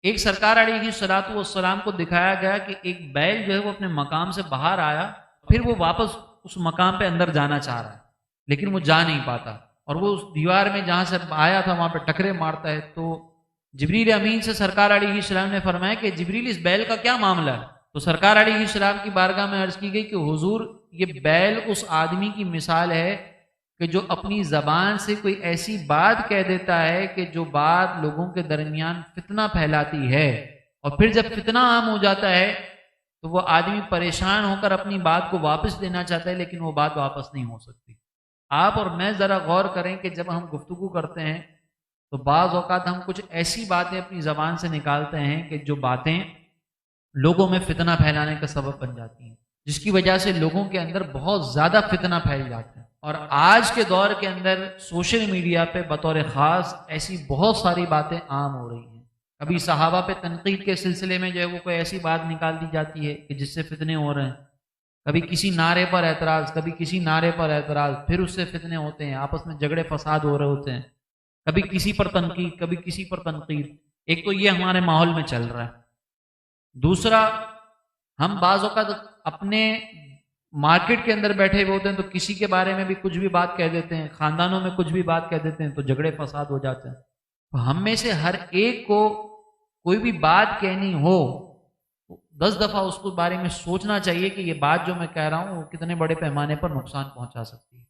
ایک سرکار علیہ الصلوۃ والسلام کو دکھایا گیا کہ ایک بیل جو ہے وہ اپنے مقام سے باہر آیا، پھر وہ واپس اس مقام پہ اندر جانا چاہ رہا ہے لیکن وہ جا نہیں پاتا، اور وہ اس دیوار میں جہاں سے آیا تھا وہاں پہ ٹکرے مارتا ہے۔ تو جبریل امین سے سرکار علیہ السلام نے فرمایا کہ جبریل اس بیل کا کیا معاملہ ہے؟ تو سرکار علیہ السلام کی بارگاہ میں عرض کی گئی کہ حضور یہ بیل اس آدمی کی مثال ہے کہ جو اپنی زبان سے کوئی ایسی بات کہہ دیتا ہے کہ جو بات لوگوں کے درمیان فتنہ پھیلاتی ہے، اور پھر جب فتنہ عام ہو جاتا ہے تو وہ آدمی پریشان ہو کر اپنی بات کو واپس لینا چاہتا ہے لیکن وہ بات واپس نہیں ہو سکتی۔ آپ اور میں ذرا غور کریں کہ جب ہم گفتگو کرتے ہیں تو بعض اوقات ہم کچھ ایسی باتیں اپنی زبان سے نکالتے ہیں کہ جو باتیں لوگوں میں فتنہ پھیلانے کا سبب بن جاتی ہیں، جس کی وجہ سے لوگوں کے اندر بہت زیادہ فتنہ پھیل جاتا ہے۔ اور آج کے دور کے اندر سوشل میڈیا پہ بطور خاص ایسی بہت ساری باتیں عام ہو رہی ہیں۔ کبھی صحابہ پہ تنقید کے سلسلے میں جو ہے وہ کوئی ایسی بات نکال دی جاتی ہے کہ جس سے فتنے ہو رہے ہیں، کبھی کسی نعرے پر اعتراض، کبھی کسی نعرے پر اعتراض، پھر اس سے فتنے ہوتے ہیں، آپس میں جھگڑے فساد ہو رہے ہوتے ہیں، کبھی کسی پر تنقید، کبھی کسی پر تنقید۔ ایک تو یہ ہمارے ماحول میں چل رہا ہے۔ دوسرا، ہم بعض اوقات اپنے مارکیٹ کے اندر بیٹھے ہوئے ہوتے ہیں تو کسی کے بارے میں بھی کچھ بھی بات کہہ دیتے ہیں، خاندانوں میں کچھ بھی بات کہہ دیتے ہیں تو جھگڑے فساد ہو جاتے ہیں۔ تو ہم میں سے ہر ایک کو کوئی بھی بات کہنی ہو 10 دفعہ اس کو بارے میں سوچنا چاہیے کہ یہ بات جو میں کہہ رہا ہوں وہ کتنے بڑے پیمانے پر نقصان پہنچا سکتی ہے۔